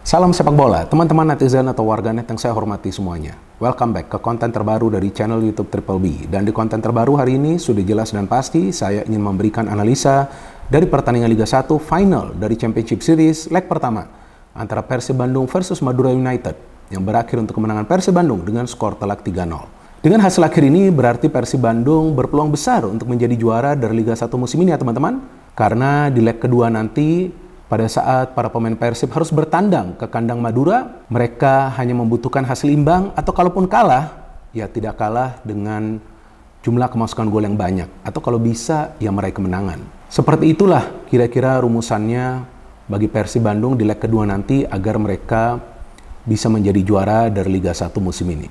Salam sepak bola, teman-teman netizen atau warganet yang saya hormati semuanya. Welcome back ke konten terbaru dari channel YouTube Triple B. Dan di konten terbaru hari ini sudah jelas dan pasti saya ingin memberikan analisa dari pertandingan Liga 1 final dari Championship Series leg pertama antara Persib Bandung versus Madura United yang berakhir untuk kemenangan Persib Bandung dengan skor telak 3-0. Dengan hasil akhir ini berarti Persib Bandung berpeluang besar untuk menjadi juara dari Liga 1 musim ini ya teman-teman. Karena di leg kedua nanti pada saat para pemain Persib harus bertandang ke kandang Madura, mereka hanya membutuhkan hasil imbang atau kalaupun kalah, ya tidak kalah dengan jumlah kemasukan gol yang banyak. Atau kalau bisa, ya meraih kemenangan. Seperti itulah kira-kira rumusannya bagi Persib Bandung di leg kedua nanti agar mereka bisa menjadi juara dari Liga 1 musim ini.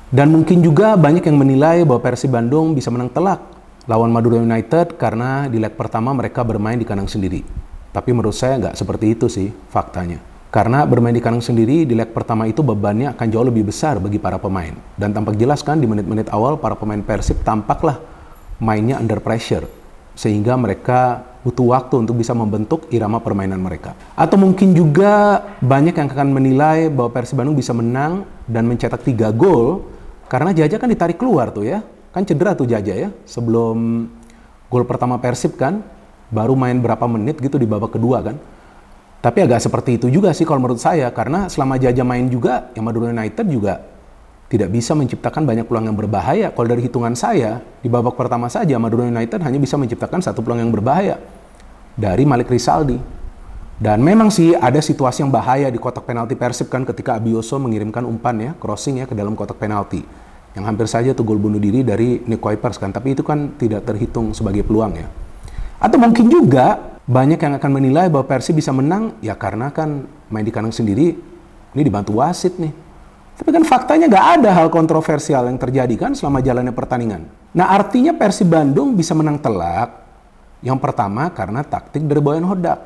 Dan mungkin juga banyak yang menilai bahwa Persib Bandung bisa menang telak lawan Madura United karena di leg pertama mereka bermain di kandang sendiri. Tapi menurut saya nggak seperti itu sih faktanya. Karena bermain di kandang sendiri di leg pertama itu bebannya akan jauh lebih besar bagi para pemain. Dan tampak jelas kan di menit-menit awal para pemain Persib tampaklah mainnya under pressure. Sehingga mereka butuh waktu untuk bisa membentuk irama permainan mereka. Atau mungkin juga banyak yang akan menilai bahwa Persib Bandung bisa menang dan mencetak 3 gol. Karena Jaja kan ditarik keluar tuh ya. Kan cedera tuh Jaja ya. Sebelum gol pertama Persib kan. Baru main berapa menit gitu di babak kedua kan. Tapi agak seperti itu juga sih kalau menurut saya. Karena selama Jaja main juga, ya Madura United juga tidak bisa menciptakan banyak peluang yang berbahaya. Kalau dari hitungan saya, di babak pertama saja Madura United hanya bisa menciptakan 1 peluang yang berbahaya. Dari Malik Rizaldi. Dan memang sih ada situasi yang bahaya di kotak penalti Persib kan ketika Abioso mengirimkan umpan ya, crossing ya ke dalam kotak penalti. Yang hampir saja tuh gol bunuh diri dari Nick Kuipers kan. Tapi itu kan tidak terhitung sebagai peluang ya. Atau mungkin juga banyak yang akan menilai bahwa Persib bisa menang ya karena kan main di kandang sendiri ini dibantu wasit nih. Tapi kan faktanya nggak ada hal kontroversial yang terjadi kan selama jalannya pertandingan. Nah artinya Persib Bandung bisa menang telak yang pertama karena taktik dari Boyan Hodak.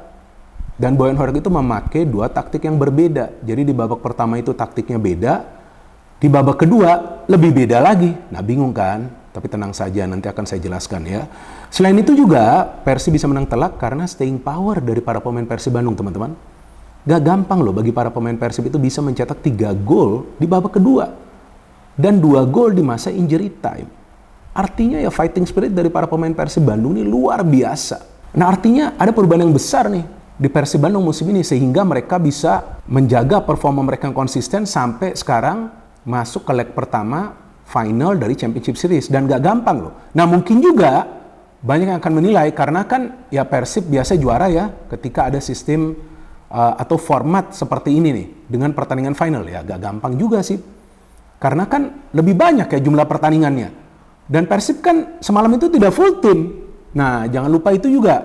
Dan Boyan Hodak itu memakai 2 taktik yang berbeda. Jadi di babak pertama itu taktiknya beda, di babak kedua lebih beda lagi. Nah bingung kan? Tapi tenang saja, nanti akan saya jelaskan ya. Selain itu juga, Persib bisa menang telak karena staying power dari para pemain Persib Bandung, teman-teman. Gak gampang loh bagi para pemain Persib itu bisa mencetak 3 gol di babak kedua. Dan 2 gol di masa injury time. Artinya ya fighting spirit dari para pemain Persib Bandung ini luar biasa. Nah artinya ada perubahan yang besar nih di Persib Bandung musim ini. Sehingga mereka bisa menjaga performa mereka yang konsisten sampai sekarang masuk ke leg pertama final dari Championship Series dan gak gampang loh. Nah mungkin juga banyak yang akan menilai karena kan ya Persib biasa juara ya ketika ada sistem atau format seperti ini nih dengan pertandingan final ya gak gampang juga sih. Karena kan lebih banyak ya jumlah pertandingannya. Dan Persib kan semalam itu tidak full team. Nah jangan lupa itu juga.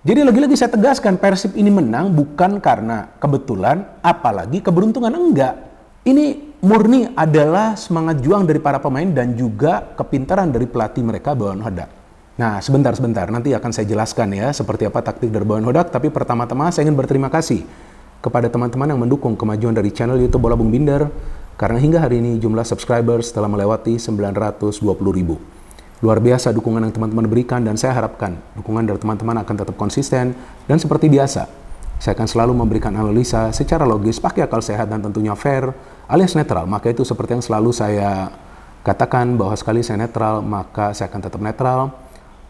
Jadi lagi-lagi saya tegaskan Persib ini menang bukan karena kebetulan apalagi keberuntungan, enggak. Ini murni adalah semangat juang dari para pemain dan juga kepintaran dari pelatih mereka, Boyan Hodak. Nah, sebentar. Nanti akan saya jelaskan ya seperti apa taktik dari Boyan Hodak. Tapi pertama-tama saya ingin berterima kasih kepada teman-teman yang mendukung kemajuan dari channel YouTube Bola Bung Binder. Karena hingga hari ini jumlah subscribers telah melewati 920.000. Luar biasa dukungan yang teman-teman berikan dan saya harapkan dukungan dari teman-teman akan tetap konsisten. Dan seperti biasa, saya akan selalu memberikan analisa secara logis, pakai akal sehat dan tentunya fair, alias netral. Maka itu seperti yang selalu saya katakan bahwa sekali saya netral, maka saya akan tetap netral.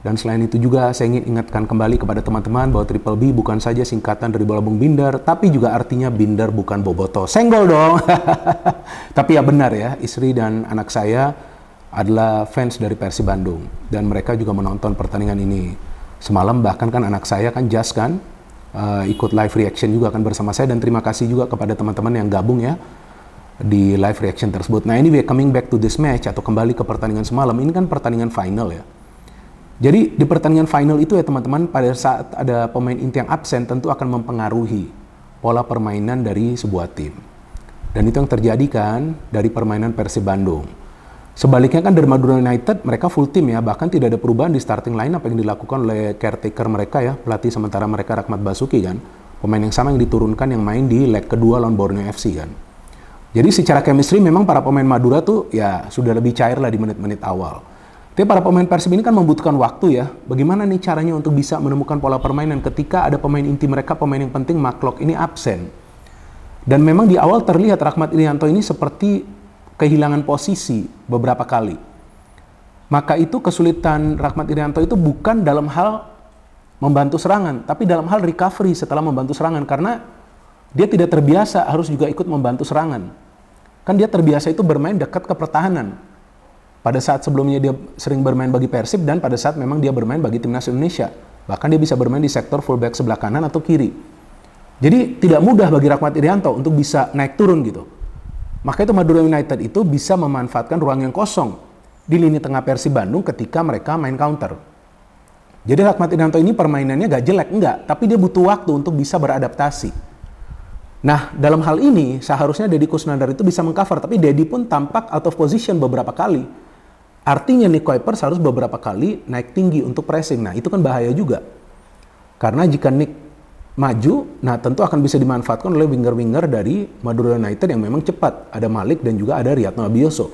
Dan selain itu juga saya ingin ingatkan kembali kepada teman-teman bahwa Triple B bukan saja singkatan dari Bola Bung Binder, tapi juga artinya Binder bukan Boboto. Senggol dong! Tapi ya benar ya, istri dan anak saya adalah fans dari Persib Bandung. Dan mereka juga menonton pertandingan ini semalam, bahkan kan anak saya kan Jas kan, ikut live reaction juga kan bersama saya. Dan terima kasih juga kepada teman-teman yang gabung ya di live reaction tersebut. Nah anyway, coming back to this match atau kembali ke pertandingan semalam, ini kan pertandingan final ya. Jadi di pertandingan final itu ya teman-teman, pada saat ada pemain inti yang absen tentu akan mempengaruhi pola permainan dari sebuah tim. Dan itu yang terjadi kan dari permainan Persib Bandung. Sebaliknya kan dari Madura United mereka full tim ya, bahkan tidak ada perubahan di starting line apa yang dilakukan oleh caretaker mereka ya, pelatih sementara mereka Rahmat Basuki kan. Pemain yang sama yang diturunkan yang main di leg kedua lawan Borneo FC kan. Jadi secara chemistry memang para pemain Madura tuh ya sudah lebih cair lah di menit-menit awal. Tapi para pemain Persib ini kan membutuhkan waktu ya. Bagaimana nih caranya untuk bisa menemukan pola permainan ketika ada pemain inti mereka, pemain yang penting Mark Klok ini absen. Dan memang di awal terlihat Rahmat Irianto ini seperti kehilangan posisi beberapa kali. Maka itu kesulitan Rahmat Irianto itu bukan dalam hal membantu serangan, tapi dalam hal recovery setelah membantu serangan, karena dia tidak terbiasa harus juga ikut membantu serangan. Kan dia terbiasa itu bermain dekat ke pertahanan. Pada saat sebelumnya dia sering bermain bagi Persib, dan pada saat memang dia bermain bagi Timnas Indonesia. Bahkan dia bisa bermain di sektor fullback sebelah kanan atau kiri. Jadi tidak mudah bagi Rahmat Irianto untuk bisa naik turun gitu. Maka itu Madura United itu bisa memanfaatkan ruang yang kosong di lini tengah Persib Bandung ketika mereka main counter. Jadi Rahmat Irianto ini permainannya gak jelek, enggak. Tapi dia butuh waktu untuk bisa beradaptasi. Nah, dalam hal ini seharusnya Deddy Kusnandar itu bisa mengcover. Tapi Deddy pun tampak out of position beberapa kali. Artinya Nick Kuipers harus beberapa kali naik tinggi untuk pressing. Nah, itu kan bahaya juga. Karena jika Nick maju, nah tentu akan bisa dimanfaatkan oleh winger-winger dari Madura United yang memang cepat. Ada Malik dan juga ada Riyadno Abioso.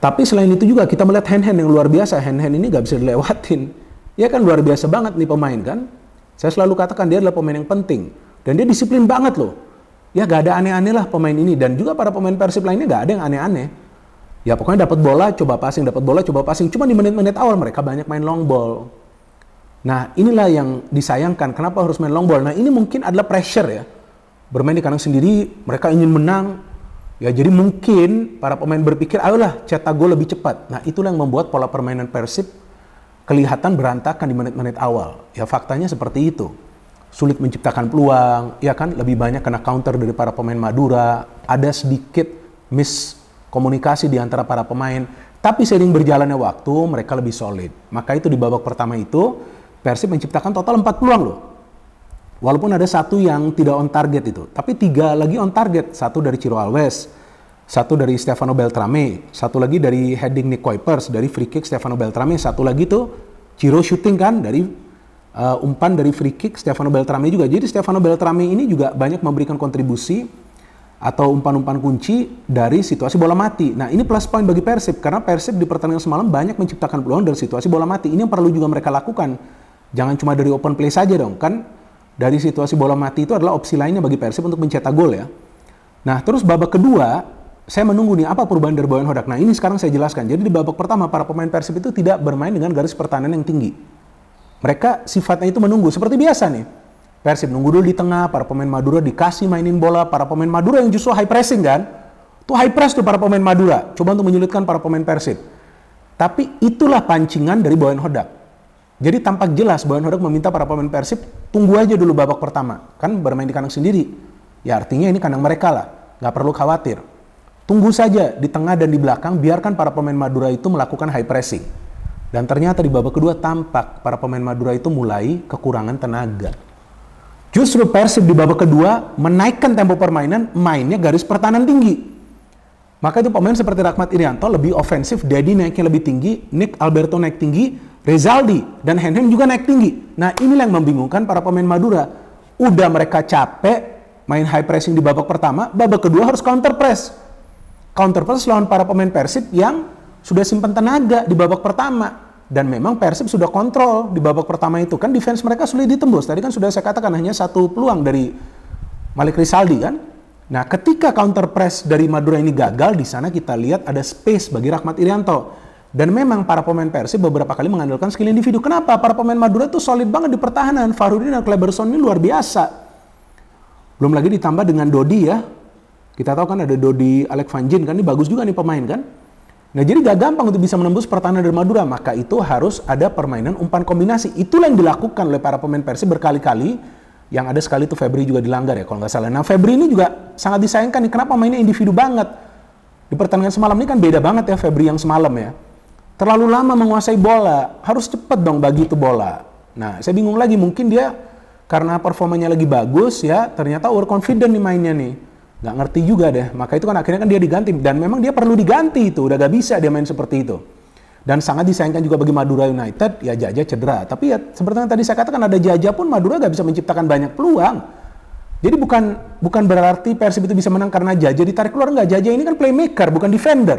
Tapi selain itu juga kita melihat Hen yang luar biasa. Hen ini gak bisa dilewatin. Ya kan luar biasa banget nih pemain kan. Saya selalu katakan dia adalah pemain yang penting. Dan dia disiplin banget loh. Ya gak ada aneh-aneh lah pemain ini. Dan juga para pemain Persib lainnya gak ada yang aneh-aneh. Ya pokoknya dapat bola coba passing, dapat bola coba passing. Cuma di menit-menit awal mereka banyak main long ball. Nah inilah yang disayangkan. Kenapa harus main long ball? Nah ini mungkin adalah pressure ya. Bermain di kandang sendiri, mereka ingin menang. Ya jadi mungkin para pemain berpikir, ayolah cetak gol lebih cepat. Nah itulah yang membuat pola permainan Persib kelihatan berantakan di menit-menit awal. Ya faktanya seperti itu. Sulit menciptakan peluang, ya kan lebih banyak kena counter dari para pemain Madura. Ada sedikit komunikasi di antara para pemain, tapi seiring berjalannya waktu mereka lebih solid. Maka itu di babak pertama itu Persib menciptakan total 4 peluang loh. Walaupun ada satu yang tidak on target itu, tapi 3 lagi on target. Satu dari Ciro Alves, satu dari Stefano Beltrame, satu lagi dari heading Nick Kuipers, dari free kick Stefano Beltrame, satu lagi tuh Ciro shooting kan dari umpan dari free kick Stefano Beltrame juga. Jadi Stefano Beltrame ini juga banyak memberikan kontribusi atau umpan-umpan kunci dari situasi bola mati. Nah ini plus point bagi Persib, karena Persib di pertandingan semalam banyak menciptakan peluang dari situasi bola mati. Ini yang perlu juga mereka lakukan. Jangan cuma dari open play saja dong, kan dari situasi bola mati itu adalah opsi lainnya bagi Persib untuk mencetak gol ya. Nah terus babak kedua, saya menunggu nih apa perubahan dari Boyan Hodak. Nah ini sekarang saya jelaskan. Jadi di babak pertama para pemain Persib itu tidak bermain dengan garis pertahanan yang tinggi. Mereka sifatnya itu menunggu, seperti biasa nih. Persib nunggu dulu di tengah, para pemain Madura dikasih mainin bola, para pemain Madura yang justru high pressing kan. Tuh high press tuh para pemain Madura, coba untuk menyulitkan para pemain Persib. Tapi itulah pancingan dari Boyan Hodak. Jadi tampak jelas Boyan Hodak meminta para pemain Persib, tunggu aja dulu babak pertama. Kan bermain di kandang sendiri. Ya artinya ini kandang mereka lah, gak perlu khawatir. Tunggu saja di tengah dan di belakang, biarkan para pemain Madura itu melakukan high pressing. Dan ternyata di babak kedua tampak para pemain Madura itu mulai kekurangan tenaga. Justru Persib di babak kedua menaikkan tempo permainan, mainnya garis pertahanan tinggi. Maka itu pemain seperti Rahmat Irianto lebih ofensif, Deddy naiknya lebih tinggi, Nick Alberto naik tinggi, Rezaldi dan Hen juga naik tinggi. Nah inilah yang membingungkan para pemain Madura. Udah mereka capek main high pressing di babak pertama, babak kedua harus counter press. Counter press lawan para pemain Persib yang sudah simpan tenaga di babak pertama. Dan memang Persib sudah kontrol di babak pertama itu. Kan defense mereka sulit ditembus. Tadi kan sudah saya katakan hanya 1 peluang dari Malik Rizaldi kan. Nah ketika counter press dari Madura ini gagal, di sana kita lihat ada space bagi Rahmat Irianto. Dan memang para pemain Persib beberapa kali mengandalkan skill individu. Kenapa? Para pemain Madura itu solid banget di pertahanan. Farudin dan Kleberson ini luar biasa. Belum lagi ditambah dengan Dodi ya. Kita tahu kan ada Dodi Alek Vanjin kan, ini bagus juga nih pemain kan. Nah jadi gak gampang untuk bisa menembus pertahanan dari Madura, maka itu harus ada permainan umpan kombinasi. Itulah yang dilakukan oleh para pemain Persib berkali-kali, yang ada sekali itu Febri juga dilanggar ya kalau nggak salah. Nah Febri ini juga sangat disayangkan nih, kenapa mainnya individu banget. Di pertandingan semalam ini kan beda banget ya Febri yang semalam ya. Terlalu lama menguasai bola, harus cepet dong bagi itu bola. Nah saya bingung lagi, mungkin dia karena performanya lagi bagus ya, ternyata overconfident nih mainnya nih. Nggak ngerti juga deh, maka itu kan akhirnya kan dia diganti, dan memang dia perlu diganti itu, udah gak bisa dia main seperti itu. Dan sangat disayangkan juga bagi Madura United, ya Jaja cedera, tapi ya seperti yang tadi saya katakan ada Jaja pun Madura gak bisa menciptakan banyak peluang. Jadi bukan berarti Persib itu bisa menang karena Jaja ditarik keluar, enggak. Jaja ini kan playmaker, bukan defender.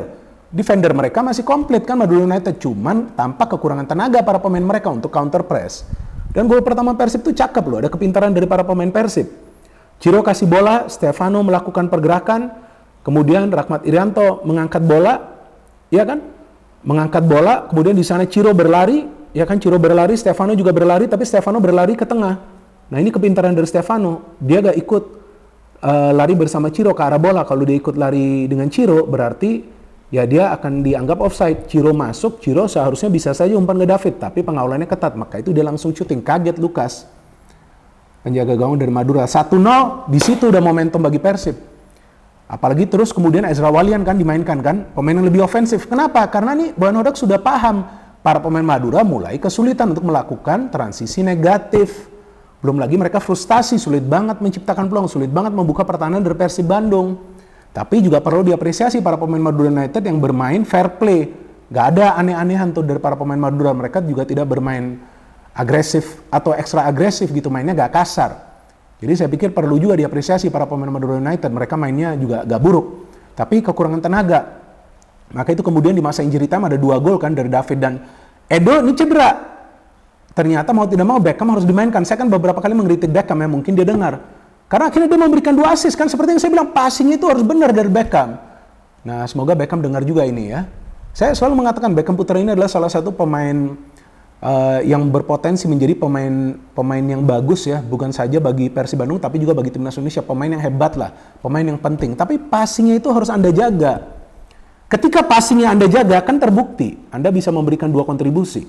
Defender mereka masih komplit kan Madura United, cuman tampak kekurangan tenaga para pemain mereka untuk counter press. Dan gol pertama Persib itu cakep loh, ada kepintaran dari para pemain Persib. Ciro kasih bola, Stefano melakukan pergerakan, kemudian Rahmat Irianto mengangkat bola, ya kan? Mengangkat bola, kemudian di sana Ciro berlari, ya kan? Ciro berlari, Stefano juga berlari, tapi Stefano berlari ke tengah. Nah ini kepintaran dari Stefano, dia gak ikut lari bersama Ciro ke arah bola. Kalau dia ikut lari dengan Ciro, berarti ya dia akan dianggap offside. Ciro masuk, Ciro seharusnya bisa saja umpan ke David, tapi pengawalannya ketat, maka itu dia langsung syuting. Kaget Lukas, penjaga gawang dari Madura. 1-0, di situ udah momentum bagi Persib. Apalagi terus kemudian Ezra Walian kan dimainkan kan, pemain yang lebih ofensif. Kenapa? Karena nih Boyan Hodak sudah paham, para pemain Madura mulai kesulitan untuk melakukan transisi negatif. Belum lagi mereka frustasi, sulit banget menciptakan peluang, sulit banget membuka pertahanan dari Persib Bandung. Tapi juga perlu diapresiasi para pemain Madura United yang bermain fair play. Gak ada aneh-anehan tuh dari para pemain Madura, mereka juga tidak bermain agresif atau ekstra agresif gitu, mainnya gak kasar. Jadi saya pikir perlu juga diapresiasi para pemain Madura United, mereka mainnya juga gak buruk, tapi kekurangan tenaga. Maka itu kemudian di masa injury time ada 2 gol kan dari David dan Edo ini cedera. Ternyata mau tidak mau Beckham harus dimainkan. Saya kan beberapa kali mengkritik Beckham ya, mungkin dia dengar. Karena akhirnya dia memberikan 2 assist kan, seperti yang saya bilang, passing itu harus benar dari Beckham. Nah semoga Beckham dengar juga ini ya. Saya selalu mengatakan Beckham Putra ini adalah salah satu pemain yang berpotensi menjadi pemain yang bagus ya, bukan saja bagi Persib Bandung tapi juga bagi timnas Indonesia, pemain yang hebat lah, pemain yang penting. Tapi passingnya itu harus Anda jaga. Ketika passingnya Anda jaga, kan terbukti Anda bisa memberikan 2 kontribusi,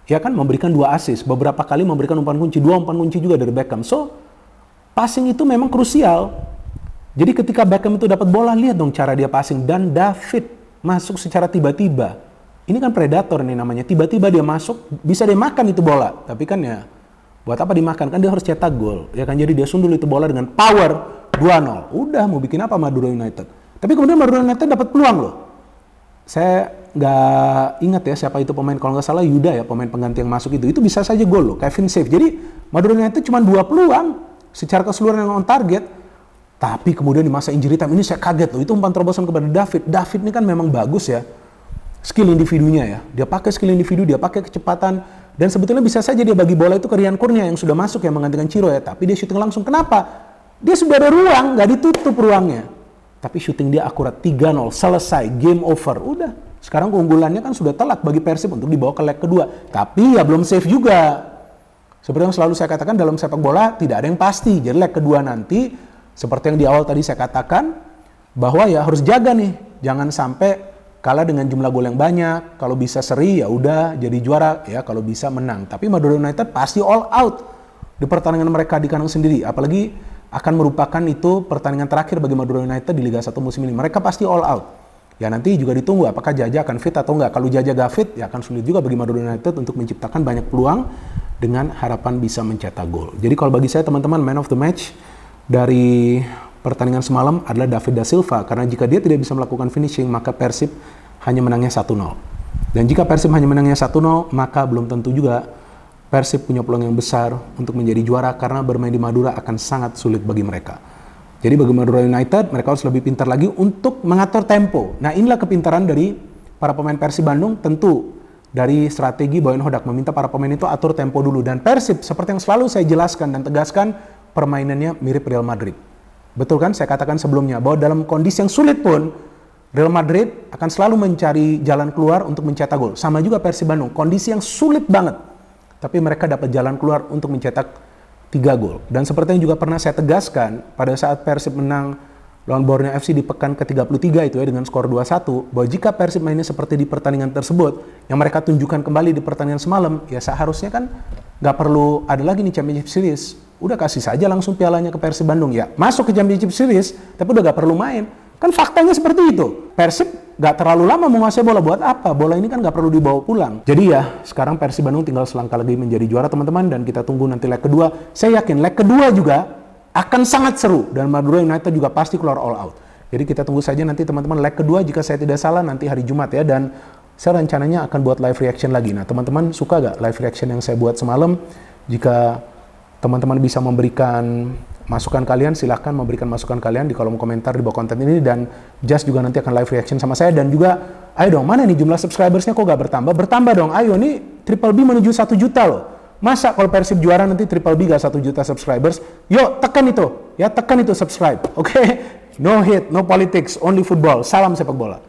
ya kan, memberikan 2 assist, beberapa kali memberikan umpan kunci, 2 umpan kunci juga dari Beckham. So passing itu memang krusial. Jadi ketika Beckham itu dapat bola, lihat dong cara dia passing, dan David masuk secara tiba-tiba. Ini kan predator nih namanya, tiba-tiba dia masuk, bisa dia makan itu bola. Tapi kan ya, buat apa dimakan? Kan dia harus cetak gol. Ya kan, jadi dia sundul itu bola dengan power 2-0. Udah, mau bikin apa Madura United? Tapi kemudian Madura United dapat peluang loh. Saya nggak ingat ya siapa itu pemain, kalau nggak salah Yuda ya, pemain pengganti yang masuk itu. Itu bisa saja gol loh, Kevin save. Jadi Madura United cuma 2 peluang secara keseluruhan yang on target. Tapi kemudian di masa injury time ini saya kaget loh, itu umpan terobosan kepada David. David ini kan memang bagus ya, skill individunya ya, dia pakai skill individu, dia pakai kecepatan, dan sebetulnya bisa saja dia bagi bola itu ke Rian Kurnia yang sudah masuk yang menggantikan Ciro ya, tapi dia syuting langsung. Kenapa? Dia sudah ada ruang, nggak ditutup ruangnya, tapi syuting dia akurat. 3-0, selesai, game over, udah. Sekarang keunggulannya kan sudah telak bagi Persib untuk dibawa ke leg kedua, tapi ya belum safe juga. Seperti yang selalu saya katakan, dalam sepak bola tidak ada yang pasti. Jadi leg kedua nanti, seperti yang di awal tadi saya katakan, bahwa ya harus jaga nih, jangan sampai kalah dengan jumlah gol yang banyak. Kalau bisa seri ya udah jadi juara ya, kalau bisa menang. Tapi Madura United pasti all out di pertandingan mereka di kandang sendiri. Apalagi akan merupakan itu pertandingan terakhir bagi Madura United di Liga 1 musim ini. Mereka pasti all out. Ya nanti juga ditunggu apakah Jaja akan fit atau enggak. Kalau Jaja gak fit ya akan sulit juga bagi Madura United untuk menciptakan banyak peluang dengan harapan bisa mencetak gol. Jadi kalau bagi saya teman-teman, man of the match dari pertandingan semalam adalah David da Silva, karena jika dia tidak bisa melakukan finishing maka Persib hanya menangnya 1-0. Dan jika Persib hanya menangnya 1-0 maka belum tentu juga Persib punya peluang yang besar untuk menjadi juara, karena bermain di Madura akan sangat sulit bagi mereka. Jadi bagi Madura United mereka harus lebih pintar lagi untuk mengatur tempo. Nah inilah kepintaran dari para pemain Persib Bandung, tentu dari strategi Boyan Hodak meminta para pemain itu atur tempo dulu. Dan Persib seperti yang selalu saya jelaskan dan tegaskan, permainannya mirip Real Madrid. Betul kan, saya katakan sebelumnya bahwa dalam kondisi yang sulit pun Real Madrid akan selalu mencari jalan keluar untuk mencetak gol. Sama juga Persib Bandung, kondisi yang sulit banget, tapi mereka dapat jalan keluar untuk mencetak 3 gol. Dan seperti yang juga pernah saya tegaskan pada saat Persib menang lawan Borneo FC di pekan ke-33 itu ya dengan skor 2-1, bahwa jika Persib mainnya seperti di pertandingan tersebut, yang mereka tunjukkan kembali di pertandingan semalam, ya seharusnya kan nggak perlu ada lagi nih Championship Series. Udah kasih saja langsung pialanya ke Persib Bandung ya. Masuk ke Championship Series, tapi udah gak perlu main. Kan faktanya seperti itu. Persib gak terlalu lama menguasai bola. Buat apa? Bola ini kan gak perlu dibawa pulang. Jadi ya, sekarang Persib Bandung tinggal selangkah lagi menjadi juara teman-teman. Dan kita tunggu nanti leg kedua. Saya yakin leg kedua juga akan sangat seru. Dan Madura United juga pasti keluar all out. Jadi kita tunggu saja nanti teman-teman leg kedua, jika saya tidak salah nanti hari Jumat ya. Dan saya rencananya akan buat live reaction lagi. Nah teman-teman suka gak live reaction yang saya buat semalam? Jika teman-teman bisa memberikan masukan kalian, silahkan memberikan masukan kalian di kolom komentar di bawah konten ini, dan Just juga nanti akan live reaction sama saya. Dan juga ayo dong, mana nih jumlah subscribersnya kok gak bertambah? Bertambah dong, ayo nih Triple B menuju 1 juta loh. Masa kalau Persib juara nanti Triple B gak 1 juta subscribers? Yuk tekan itu, ya tekan itu subscribe, oke? No hate, no politics, only football. Salam sepak bola.